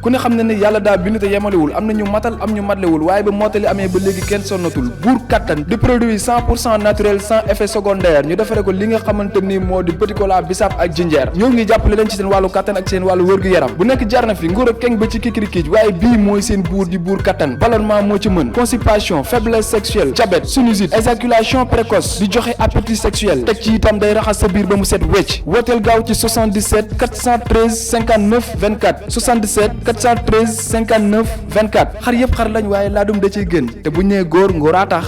ku ne xam ne ne yàlla daa bind te yemalewul am na ñu matal am ñu matlewul waaye ba mottali amee ba léegi kenn sonnatul buur kattan di produit 100% naturel sans effet secondaire ñu defare ko li nga xamante ni moo di petit cola bisaab ak jinjeer ñoo ngi jàppale leen ci seen wàllu kattan ak seen wàllu wërgu yaram bu nekk jarna fi nguur ak keng ba ci kikirikiij waaye bii mooy seen buur di buur kattan ballonnement moo ci mën constipation faiblesse sexuelle diabète sinusite éjaculation précoce di joxe appétit sexuel teg ci itam day raxas sa biir ba mu set wecc wooteel gaaw ci 77 413 59 24 77 413 59 24 xar yëpp xar lañ waaye laadum da ciy gën te bu ñu nee góor ngóoraa tax.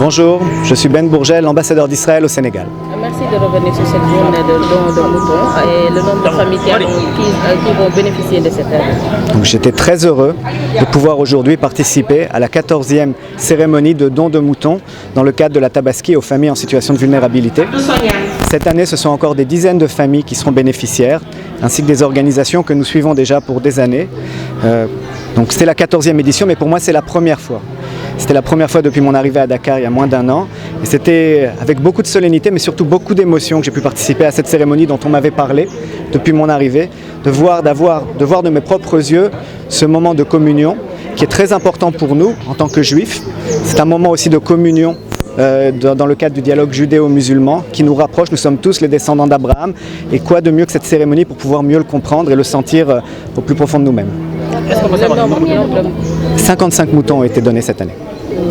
Bonjour, je suis Ben Bourgel, l'ambassadeur d'Israël au Sénégal. Merci de revenir sur cette journée de don de moutons et le nombre de familles qui vont bénéficier de cette aide. J'étais très heureux de pouvoir aujourd'hui participer à la 14e cérémonie de don de moutons dans le cadre de la Tabaski aux familles en situation de vulnérabilité. Cette année, ce sont encore des dizaines de familles qui seront bénéficiaires, ainsi que des organisations que nous suivons déjà pour des années. Donc c'est la 14e édition, mais pour moi c'est la première fois. C'était la première fois depuis mon arrivée à Dakar il y a moins d'un an. Et c'était avec beaucoup de solennité, mais surtout beaucoup d'émotion que j'ai pu participer à cette cérémonie dont on m'avait parlé depuis mon arrivée. De voir de mes propres yeux ce moment de communion qui est très important pour nous en tant que juifs. C'est un moment aussi de communion dans le cadre du dialogue judéo-musulman qui nous rapproche. Nous sommes tous les descendants d'Abraham. Et quoi de mieux que cette cérémonie pour pouvoir mieux le comprendre et le sentir au plus profond de nous-mêmes. 55 moutons ont été donnés cette année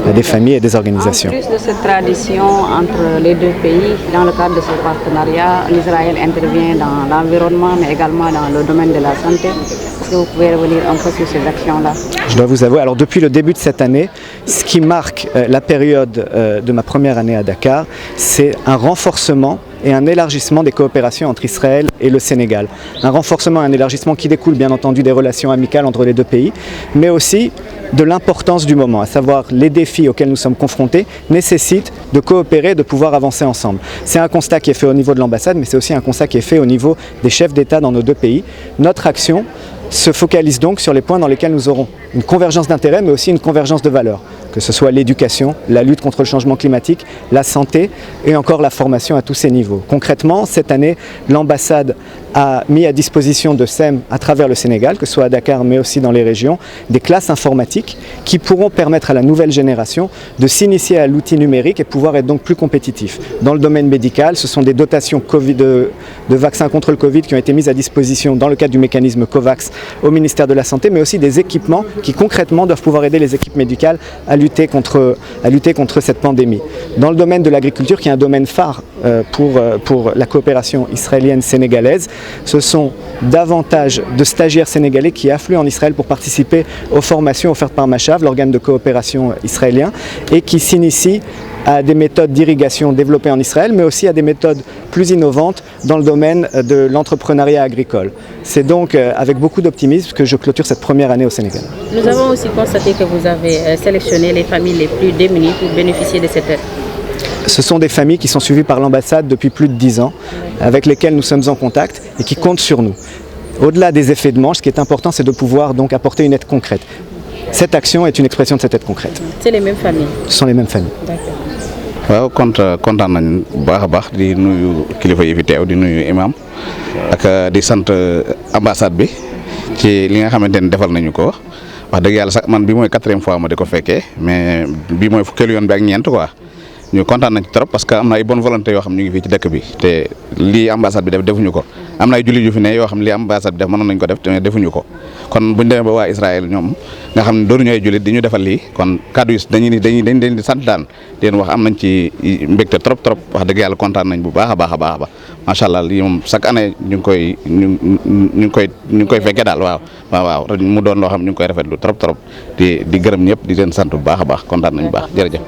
à des familles et des organisations. En plus de cette tradition entre les deux pays, dans le cadre de ce partenariat, l'Israël intervient dans l'environnement mais également dans le domaine de la santé. Est-ce que vous pouvez revenir un peu sur ces actions-là? Je dois vous avouer, alors depuis le début de cette année, ce qui marque la période de ma première année à Dakar, c'est un renforcement et un élargissement des coopérations entre Israël et le Sénégal. Un renforcement et un élargissement qui découle bien entendu des relations amicales entre les deux pays, mais aussi de l'importance du moment, à savoir les défis auxquels nous sommes confrontés nécessitent de coopérer, de pouvoir avancer ensemble. C'est un constat qui est fait au niveau de l'ambassade, mais c'est aussi un constat qui est fait au niveau des chefs d'État dans nos deux pays. Notre action se focalise donc sur les points dans lesquels nous aurons une convergence d'intérêts, mais aussi une convergence de valeurs, que ce soit l'éducation, la lutte contre le changement climatique, la santé et encore la formation à tous ces niveaux. Concrètement, cette année, l'ambassade a mis à disposition de SEM à travers le Sénégal, que ce soit à Dakar mais aussi dans les régions, des classes informatiques qui pourront permettre à la nouvelle génération de s'initier à l'outil numérique et pouvoir être donc plus compétitif. Dans le domaine médical, ce sont des dotations de vaccins contre le Covid qui ont été mises à disposition dans le cadre du mécanisme COVAX au ministère de la Santé, mais aussi des équipements qui concrètement doivent pouvoir aider les équipes médicales à lutter contre cette pandémie. Dans le domaine de l'agriculture, qui est un domaine phare pour la coopération israélienne-sénégalaise, ce sont davantage de stagiaires sénégalais qui affluent en Israël pour participer aux formations offertes par Machav, l'organe de coopération israélien, et qui s'initient à des méthodes d'irrigation développées en Israël, mais aussi à des méthodes plus innovantes dans le domaine de l'entrepreneuriat agricole. C'est donc avec beaucoup d'optimisme que je clôture cette première année au Sénégal. Nous avons aussi constaté que vous avez sélectionné les familles les plus démunies pour bénéficier de cette aide. Ce sont des familles qui sont suivies par l'ambassade depuis plus de 10 ans, avec lesquelles nous sommes en contact et qui comptent sur nous. Au-delà des effets de manche, ce qui est important, c'est de pouvoir donc apporter une aide concrète. Cette action est une expression de cette aide concrète. C'est les mêmes familles. Ce sont les mêmes familles. D'accord. waaw kontaan nañu bu baax a baax di nuyu kilifa yi fi teew di nuyu imam ak di sant ambassade bi ci li nga xamante ne defal nañu ko wax dëgg yàlla sax man bi mooy 4e fois ma di ko fekkee mais bi mooy fukkeelu yoon bi ak ñeent quoi ñu kontaan nañ ci trop parce que am na ay bonne volonté yoo xam ñu ngi fii ci dëkk bi te lii ambassade bi defuñu ko am na ay jullit yu fi ne yoo xam li ambassade def mënoon nañ ko def te defuñu ko kon buñ demee ba waa Israël ñoom nga xam ne doonuñu ay jullit di ñu defal lii kon kaddu yi dañ leen di sant daan di leen wax am nañ ci mbégte trop wax dëgg yàlla kontaan nañ bu baax a baax macha allah lii moom chaque année ñu ngi koy fekkee daal waaw mu doon loo xam ñu ngi koy rafetlu trop di gërëm ñëpp di leen sant bu baax a baax kontaan nañ bu baax jërëjëf.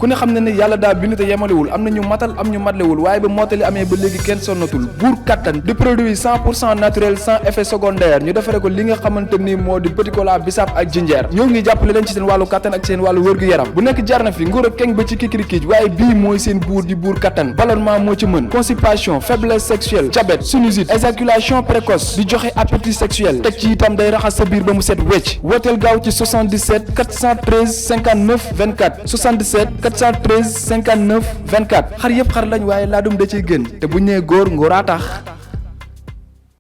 ku ne xam ne ne yàlla daa bind te yemalewul am na ñu matal am ñu matlewul waaye ba mottali amee ba léegi kenn sonnatul buur kattan di produit 100% naturel sans effet secondaire ñu defare ko li nga xamante ni moo di petit cola bisaab ak jinjeer ñoo ngi jàppale leen ci seen wàllu kattan ak seen wàllu wërgu-yaram bu nekk jarna fi nguur ak keng ba ci kikirikiij waaye bii mooy seen buur di buur kattan ballonnement moo ci mën constipation faiblesse sexuelle diabète sinusite éjaculation précoce di joxe appétit sexuel teg ci itam day raxas sa biir ba mu set wecc wooteel gaaw ci 77 413 59 24 77 413 59 24 xar yëpp xar lañ waaye laadum da ciy gën te bu ñu nee góor ngóoraa tax